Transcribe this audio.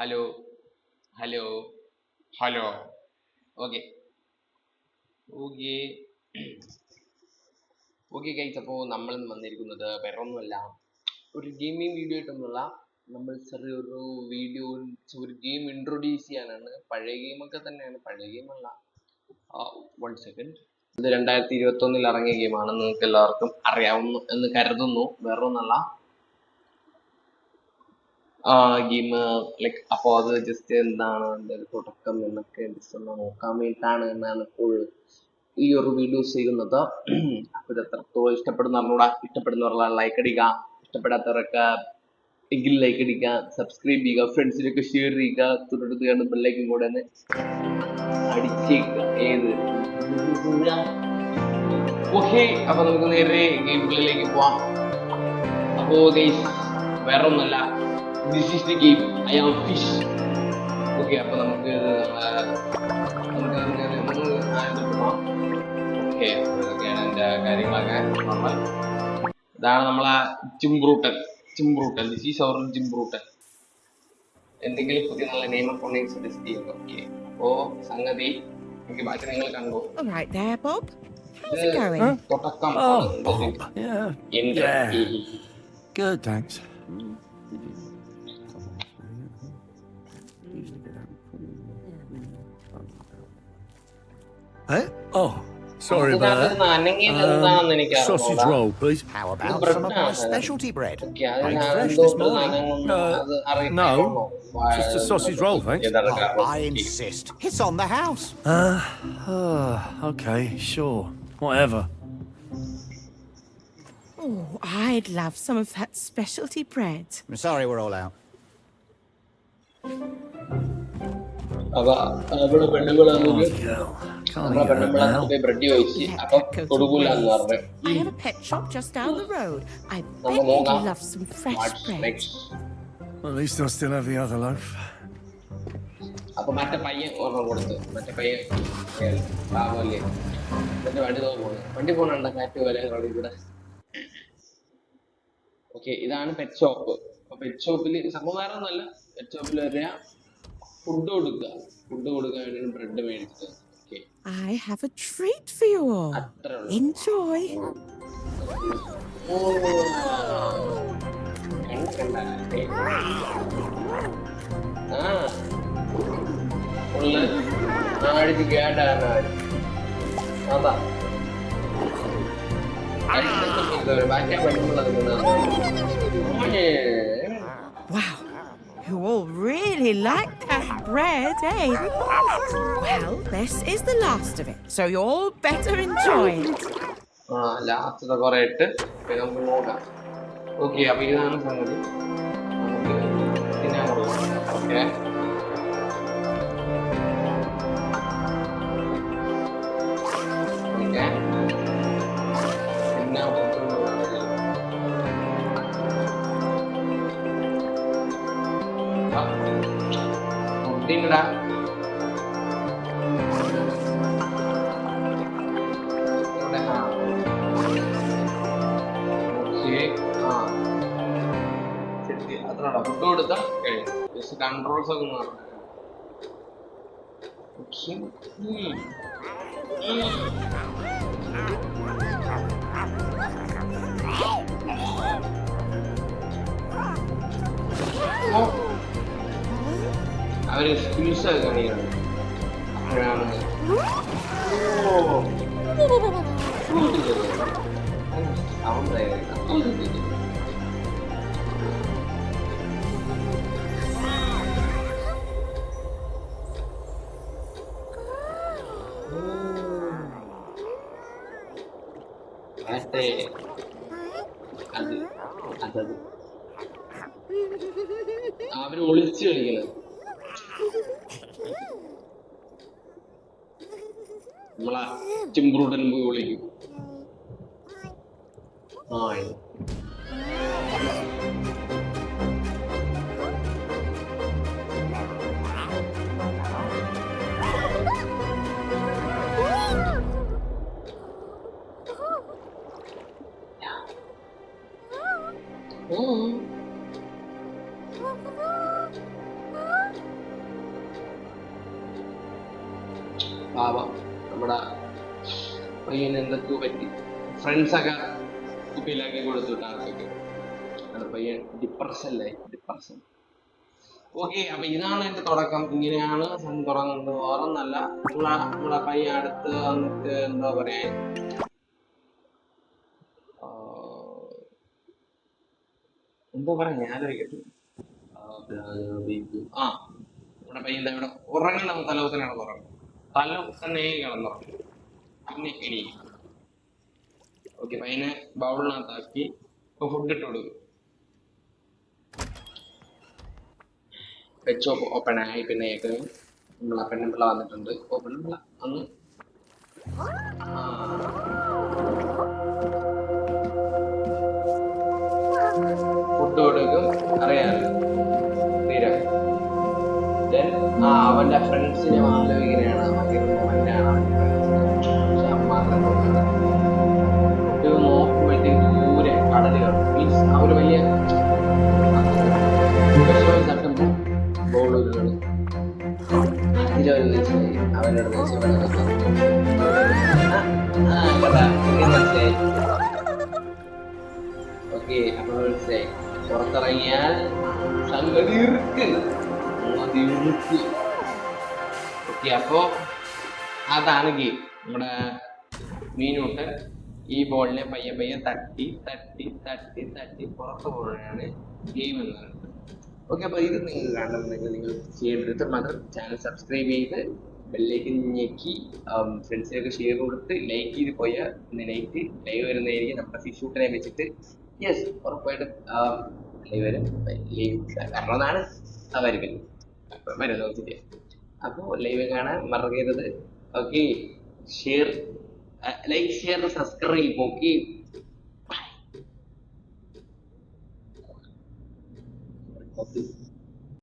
Hello hello hello. Okay okay okay guys, അപ്പോൾ നമ്മൾ വന്നിരിക്കുന്നത് വേറെ ഒന്നുമല്ല, ഒരു ഗെയിമിംഗ് വീഡിയോ ആയിട്ടൊന്നുമല്ല. നമ്മൾ ചെറിയൊരു വീഡിയോ, ഒരു ഗെയിം ഇൻട്രൊഡ്യൂസ് ചെയ്യാനാണ്. പഴയ ഗെയിമൊക്കെ തന്നെയാണ്, പഴയ ഗെയിമല്ല. 1 സെക്കൻഡ്. ഇത് 2021 ഇറങ്ങിയ ഗെയിമാണ്, നിങ്ങൾക്ക് എല്ലാവർക്കും അറിയാവുന്നു എന്ന് കരുതുന്നു. വേറെ ഒന്നല്ല ഗെയിം ലൈക്ക്. അപ്പോൾ അത് ജസ്റ്റ് എന്താണ് അതിൻ്റെ ഒരു തുടക്കം എന്നൊക്കെ ജസ്റ്റ് ഒന്ന് നോക്കാൻ വേണ്ടിയിട്ടാണ് എന്നാണ് ഇപ്പോൾ ഈ ഒരു വീഡിയോ ചെയ്യുന്നത്. അപ്പോൾ ഇത് എത്രത്തോളം ഇഷ്ടപ്പെടുന്നവരോടാ, ഇഷ്ടപ്പെടുന്നവരുടെ ലൈക്ക് അടിക്കുക, ഇഷ്ടപ്പെടാത്തവരൊക്കെ എങ്കിൽ ലൈക്ക് അടിക്കുക, സബ്സ്ക്രൈബ് ചെയ്യുക, ഫ്രണ്ട്സിനൊക്കെ ഷെയർ ചെയ്യുക, തുടർന്ന് കാണുന്ന ബെല്ലൈക്കും കൂടെ ഒന്ന് അടിച്ചേക്കുക. ഏത് ഓക്കെ. അപ്പൊ നമുക്ക് നേരെ ഗെയിം പ്ലേയിലേക്ക് പോവാം. അപ്പോ ഗൈസ് വേറെ ഒന്നുമല്ല, this is the game I Am Fish. Okay, അപ്പൊ നമുക്ക് ഓക്കെ, ഇതൊക്കെയാണ് എൻ്റെ കാര്യങ്ങളൊക്കെ. നമ്മൾ ഇതാണ് നമ്മളെ ജിംബ്രൂട്ടൻ. ദിസ് ഈസ് അവർ ജിംബ്രൂട്ടൻ. എന്തെങ്കിലും പുതിയ നല്ല നെയിമൊക്കെ ഉണ്ടെങ്കിൽ സജസ്റ്റ് ചെയ്യുന്നു. ഓക്കെ, അപ്പോ സംഗതി എനിക്ക് ബാക്കി നിങ്ങൾ കണ്ടു. തുടക്കം. Good, thanks. Hey? Oh, sorry about that. Sausage roll, please. How about some of my specialty bread? Made fresh this morning. No, just a sausage roll, thanks. Oh, I insist. It's on the house. Okay, sure. Whatever. Oh, I'd love some of that specialty bread. I'm sorry we're all out. അവിടെ പെണ്ണുങ്ങളാണ് Now. Bread ചോദിച്ച് അപ്പൊ കൊടുക്കൂലെന്ന് പറഞ്ഞു. I have a pet shop just down the road. I bet you'd love some fresh bread. At least I still have the other loaf. അപ്പൊ മറ്റേ പയ്യൻ ഓർമ്മ കൊടുത്തു. മറ്റേ പയ്യൻ പാവല്ലേ, മറ്റേ വണ്ടി പോണണ്ട കാറ്റ് പോലെ റോഡിൽ കൂടെ. ഓക്കെ, ഇതാണ് പെറ്റ് ഷോപ്പ്. അപ്പൊ പെറ്റ് ഷോപ്പിൽ സംഭവം വേറെ ഒന്നുമല്ല, പെറ്റ് ഷോപ്പിൽ വരിക, ഫുഡ് കൊടുക്കാൻ വേണ്ടി ബ്രെഡ് മേടിച്ചത്. Okay, I have a treat for you all. അത്രേ ഉള്ളൂ. Enjoy. അടിച്ച് കേട്ടാണ് അതാ ബാറ്റാൻ പഠിക്കുമ്പോൾ. Wow, you all really like that bread, eh? Well, this is the last of it, so you all better enjoy it. Last കുറെ ഇട്ട് നമുക്ക് നോക്കാം. ഓക്കെ, അപ്പൊ ഇതാണ് സംഗതി. നമുക്ക് തിന്നാൻ കൊടുക്കാം. ഓക്കെ, ഫുഡിനടാ അത്ര ഫുഡ് കൊടുത്താൽ കഴിഞ്ഞു. കൺട്രോൾസ് ഒക്കെ മാറും. അവര് സ്കിൽസ് ഒക്കെ കാണിക്കണം. അപ്പോഴാണ് സൗണ്ട് അവര് ഒളിച്ചു കളിക്കുന്നത്. നമ്മളെ ചിമ്പ്രൂട്ടൻ പോയി വിളിക്കും. പാവം നമ്മുടെ പയ്യന് എന്തൊക്കെയോ പറ്റി. ഫ്രണ്ട്സൊക്കെ കുപ്പിയിലാക്കി കൊടുത്തുവിട്ട ആൾക്കൊക്കെ. അത് പയ്യൻ ഡിപ്രഷൻ. ഓക്കെ, അപ്പൊ ഇതാണ് എന്റെ തുടക്കം. ഇങ്ങനെയാണ് തുടങ്ങുന്നത്. വേറൊന്നല്ല, നമ്മളെ പയ്യൻ അടുത്ത് വന്നിട്ട് എന്താ പറയാ, ഞാനറിയട്ടെ. നമ്മുടെ പയ്യൻ ഇവിടെ ഉറങ്ങണം, തലകുത്തനാണ് ഉറങ്ങും. തലകുത്തന്നെ കിടന്നുറങ്ങും. പിന്നെ എണീക്കും. ഓക്കെ, പയ്യനെ ബൗളിനകത്താക്കി ഫുഡ് ഇട്ട് കൊടുക്കും. വെച്ച് ഓപ്പൺ ആയി. പിന്നെ നമ്മളെ പെണ്ണുപിള്ള വന്നിട്ടുണ്ട്. പെണ്ണുപിള്ള അന്ന് ഫുഡ് കൊടുക്കും. അറിയാമല്ലോ തീരെ. അവന്റെ ഫ്രണ്ട്സിനെ ആലോചിക്കുകയാണ്. പക്ഷെ ഫുഡ് നോക്കുമ്പോഴത്തേക്ക് ദൂരെ കടലുകൾ, മീൻസ് അവര് വലിയ തട്ടുമ്പോൾ ബോളുകൾ മനസ്സിലായി. അവരുടെ ഓക്കെ, അപ്പൊ മനസ്സിലായി. പുറത്തിറങ്ങിയാൽ സംഗതി ഇറുക്ക്. ഓക്കെ, അപ്പോ അതാണ് ഗെയിം. നമ്മുടെ മീനൂട്ട് ഈ ബോളിനെ പയ്യെ തട്ടി പുറത്ത് പോകുന്നതാണ് ഗെയിം എന്ന് പറയുന്നത്. ഓക്കെ, അപ്പൊ ഇത് നിങ്ങൾ കാണണമെന്നുണ്ടെങ്കിൽ നിങ്ങൾ ചെയ്യേണ്ടത് മാത്രം ചാനൽ സബ്സ്ക്രൈബ് ചെയ്ത് ബെല്ലേക്ക് ഞെക്കി ഫ്രണ്ട്സിനൊക്കെ ഷെയർ കൊടുത്ത് ലൈക്ക് ചെയ്ത് പോയാൽ നൈറ്റ് ലൈവ് വരുന്നതായിരിക്കും. നമ്മുടെ ഫിഷൂട്ടിനെ വെച്ചിട്ട് ഉറപ്പായിട്ടും ലൈവ് വരും. കാരണം അതാണ് വരുന്നത്. അപ്പോൾ ലൈവ് കാണാൻ മറക്കരുത്. Okay, share, like, share, subscribe. Okay.